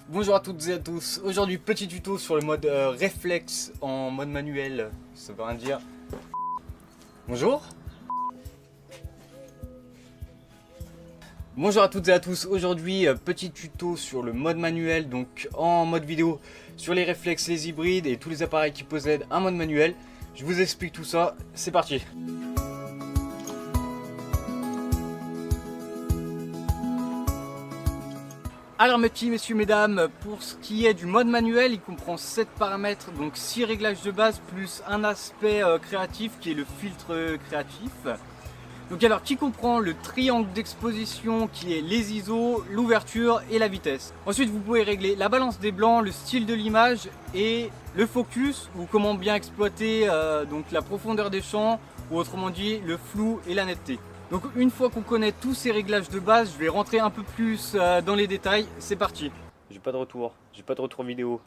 Bonjour à toutes et à tous, aujourd'hui petit tuto sur le mode réflexe en mode manuel, ça veut rien dire. Bonjour. Bonjour à toutes et à tous, aujourd'hui petit tuto sur le mode manuel, donc en mode vidéo, sur les réflexes, les hybrides et tous les appareils qui possèdent un mode manuel. Je vous explique tout ça, c'est parti. Alors mes petits messieurs, mesdames, pour ce qui est du mode manuel, il comprend 7 paramètres, donc 6 réglages de base plus un aspect créatif qui est le filtre créatif. Donc alors qui comprend le triangle d'exposition qui est les ISO, l'ouverture et la vitesse. Ensuite vous pouvez régler la balance des blancs, le style de l'image et le focus ou comment bien exploiter donc la profondeur des champs ou autrement dit le flou et la netteté. Donc une fois qu'on connaît tous ces réglages de base, je vais rentrer un peu plus dans les détails, c'est parti. J'ai pas de retour vidéo.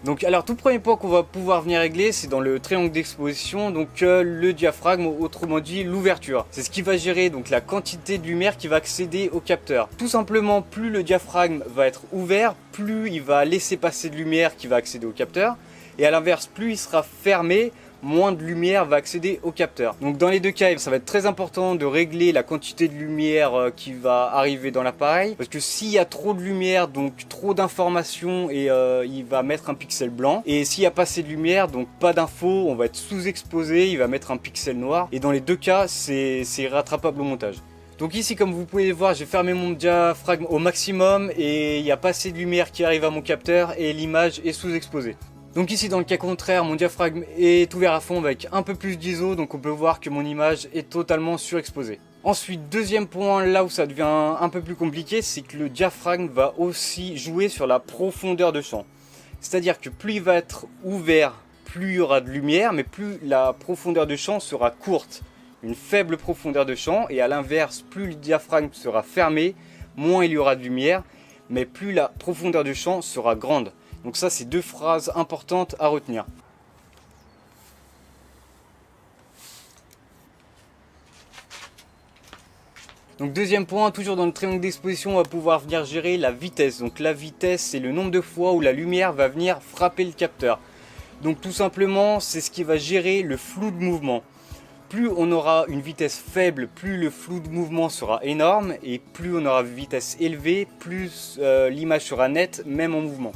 Donc alors tout premier point qu'on va pouvoir venir régler, c'est dans le triangle d'exposition, donc le diaphragme, autrement dit l'ouverture. C'est ce qui va gérer donc la quantité de lumière qui va accéder au capteur. Tout simplement, plus le diaphragme va être ouvert, plus il va laisser passer de lumière qui va accéder au capteur. Et à l'inverse, plus il sera fermé, moins de lumière va accéder au capteur. Donc dans les deux cas, ça va être très important de régler la quantité de lumière qui va arriver dans l'appareil. Parce que s'il y a trop de lumière, donc trop d'informations, et il va mettre un pixel blanc. Et s'il n'y a pas assez de lumière, donc pas d'infos, on va être sous-exposé, il va mettre un pixel noir. Et dans les deux cas, c'est rattrapable au montage. Donc ici, comme vous pouvez voir, j'ai fermé mon diaphragme au maximum et il n'y a pas assez de lumière qui arrive à mon capteur et l'image est sous-exposée. Donc ici dans le cas contraire, mon diaphragme est ouvert à fond avec un peu plus d'ISO, donc on peut voir que mon image est totalement surexposée. Ensuite, deuxième point, là où ça devient un peu plus compliqué, c'est que le diaphragme va aussi jouer sur la profondeur de champ. C'est-à-dire que plus il va être ouvert, plus il y aura de lumière, mais plus la profondeur de champ sera courte. Une faible profondeur de champ, et à l'inverse, plus le diaphragme sera fermé, moins il y aura de lumière, mais plus la profondeur de champ sera grande. Donc ça, c'est deux phrases importantes à retenir. Donc deuxième point, toujours dans le triangle d'exposition, on va pouvoir venir gérer la vitesse. Donc la vitesse, c'est le nombre de fois où la lumière va venir frapper le capteur. Donc tout simplement, c'est ce qui va gérer le flou de mouvement. Plus on aura une vitesse faible, plus le flou de mouvement sera énorme. Et plus on aura une vitesse élevée, plus l'image sera nette, même en mouvement.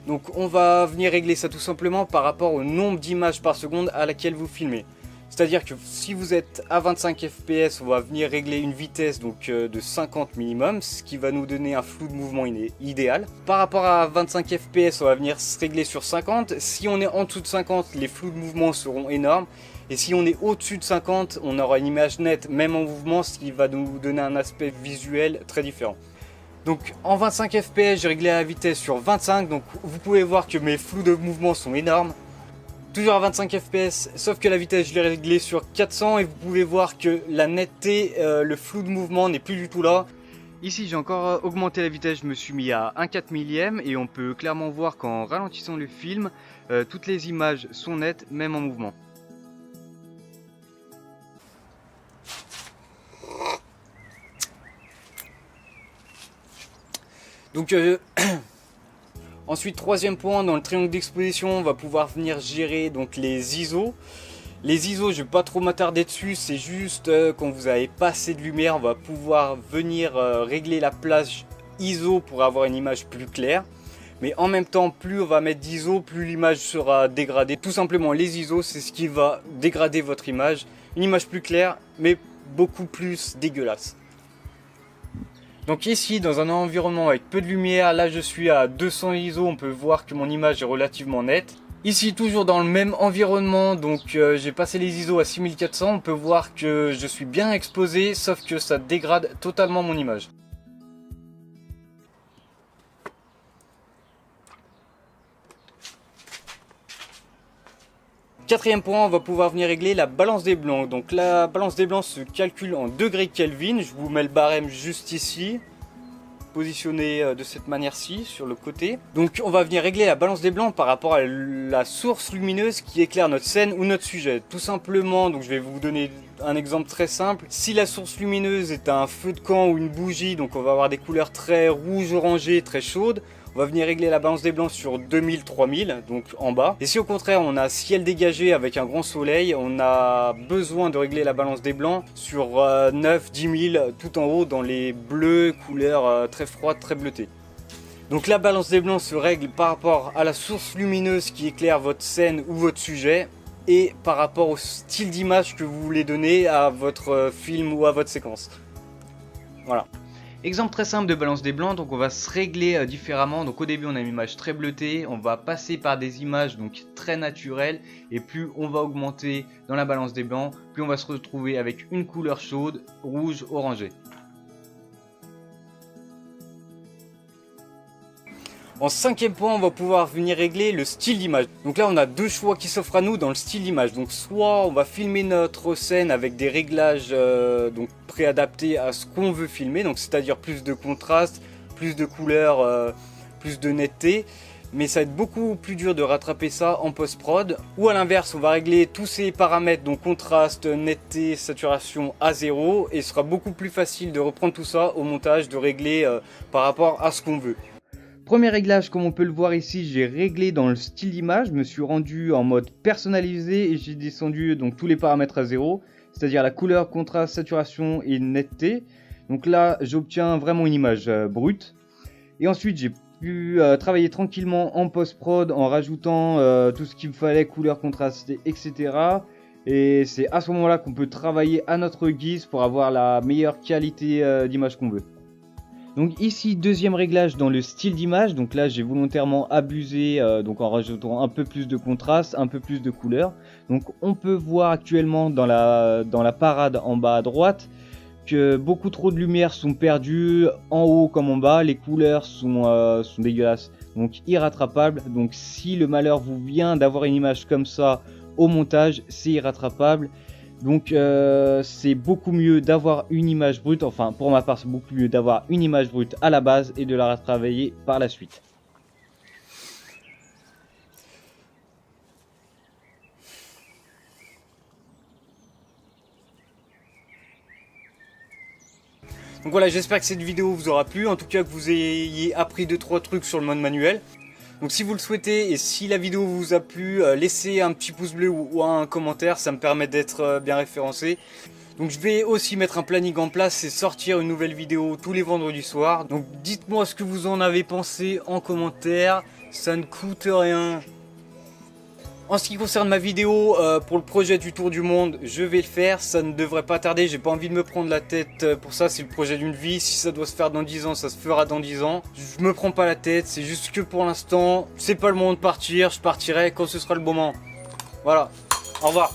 Donc on va venir régler ça tout simplement par rapport au nombre d'images par seconde à laquelle vous filmez. C'est-à-dire que si vous êtes à 25 fps, on va venir régler une vitesse donc, de 50 minimum, ce qui va nous donner un flou de mouvement idéal. Par rapport à 25 fps, on va venir se régler sur 50. Si on est en dessous de 50, les flous de mouvement seront énormes. Et si on est au-dessus de 50, on aura une image nette, même en mouvement, ce qui va nous donner un aspect visuel très différent. Donc en 25 fps, j'ai réglé la vitesse sur 25, donc vous pouvez voir que mes flous de mouvement sont énormes. Toujours à 25 fps, sauf que la vitesse je l'ai réglée sur 400 et vous pouvez voir que la netteté, le flou de mouvement n'est plus du tout là. Ici j'ai encore augmenté la vitesse, je me suis mis à 1/4 millième et on peut clairement voir qu'en ralentissant le film, toutes les images sont nettes, même en mouvement. Donc ensuite, troisième point, dans le triangle d'exposition, on va pouvoir venir gérer donc les ISO. Les ISO, je ne vais pas trop m'attarder dessus, c'est juste quand vous n'avez pas assez de lumière, on va pouvoir venir régler la plage ISO pour avoir une image plus claire. Mais en même temps, plus on va mettre d'ISO, plus l'image sera dégradée. Tout simplement, les ISO, c'est ce qui va dégrader votre image. Une image plus claire, mais beaucoup plus dégueulasse. Donc ici, dans un environnement avec peu de lumière, là je suis à 200 ISO, on peut voir que mon image est relativement nette. Ici, toujours dans le même environnement, donc j'ai passé les ISO à 6400, on peut voir que je suis bien exposé, sauf que ça dégrade totalement mon image. Quatrième point, on va pouvoir venir régler la balance des blancs. Donc la balance des blancs se calcule en degrés Kelvin. Je vous mets le barème juste ici, positionné de cette manière-ci sur le côté. Donc on va venir régler la balance des blancs par rapport à la source lumineuse qui éclaire notre scène ou notre sujet. Tout simplement, donc je vais vous donner un exemple très simple. Si la source lumineuse est un feu de camp ou une bougie, donc on va avoir des couleurs très rouges, orangées, très chaudes, on va venir régler la balance des blancs sur 2000-3000, donc en bas. Et si au contraire on a ciel dégagé avec un grand soleil, on a besoin de régler la balance des blancs sur 9-10 000 tout en haut dans les bleus, couleurs très froides, très bleutées. Donc la balance des blancs se règle par rapport à la source lumineuse qui éclaire votre scène ou votre sujet et par rapport au style d'image que vous voulez donner à votre film ou à votre séquence. Voilà. Exemple très simple de balance des blancs, donc on va se régler différemment. Donc au début on a une image très bleutée, on va passer par des images donc très naturelles et plus on va augmenter dans la balance des blancs, plus on va se retrouver avec une couleur chaude, rouge, orangé. En cinquième point, on va pouvoir venir régler le style d'image. Donc là, on a deux choix qui s'offrent à nous dans le style d'image. Donc soit on va filmer notre scène avec des réglages donc préadaptés à ce qu'on veut filmer, donc c'est-à-dire plus de contraste, plus de couleurs, plus de netteté. Mais ça va être beaucoup plus dur de rattraper ça en post-prod. Ou à l'inverse, on va régler tous ces paramètres, donc contraste, netteté, saturation à 0. Et ce sera beaucoup plus facile de reprendre tout ça au montage, de régler par rapport à ce qu'on veut. Premier réglage, comme on peut le voir ici, j'ai réglé dans le style d'image, je me suis rendu en mode personnalisé et j'ai descendu donc tous les paramètres à 0, c'est-à-dire la couleur, contraste, saturation et netteté. Donc là, j'obtiens vraiment une image brute. Et ensuite, j'ai pu travailler tranquillement en post-prod en rajoutant tout ce qu'il me fallait, couleur, contraste, etc. Et c'est à ce moment-là qu'on peut travailler à notre guise pour avoir la meilleure qualité d'image qu'on veut. Donc ici, deuxième réglage dans le style d'image. Donc là, j'ai volontairement abusé donc en rajoutant un peu plus de contraste, un peu plus de couleur. Donc on peut voir actuellement dans la parade en bas à droite que beaucoup trop de lumière sont perdues en haut comme en bas. Les couleurs sont dégueulasses, donc irrattrapables. Donc si le malheur vous vient d'avoir une image comme ça au montage, c'est irrattrapable. Donc c'est beaucoup mieux d'avoir une image brute, enfin pour ma part c'est beaucoup mieux d'avoir une image brute à la base et de la retravailler par la suite. Donc voilà, j'espère que cette vidéo vous aura plu, en tout cas que vous ayez appris 2-3 trucs sur le mode manuel. Donc si vous le souhaitez et si la vidéo vous a plu, laissez un petit pouce bleu ou un commentaire, ça me permet d'être bien référencé. Donc je vais aussi mettre un planning en place et sortir une nouvelle vidéo tous les vendredis soirs. Donc dites-moi ce que vous en avez pensé en commentaire, ça ne coûte rien. En ce qui concerne ma vidéo pour le projet du tour du monde, je vais le faire, ça ne devrait pas tarder, j'ai pas envie de me prendre la tête pour ça, c'est le projet d'une vie, si ça doit se faire dans 10 ans, ça se fera dans 10 ans. Je me prends pas la tête, c'est juste que pour l'instant, c'est pas le moment de partir, je partirai quand ce sera le bon moment. Voilà, au revoir.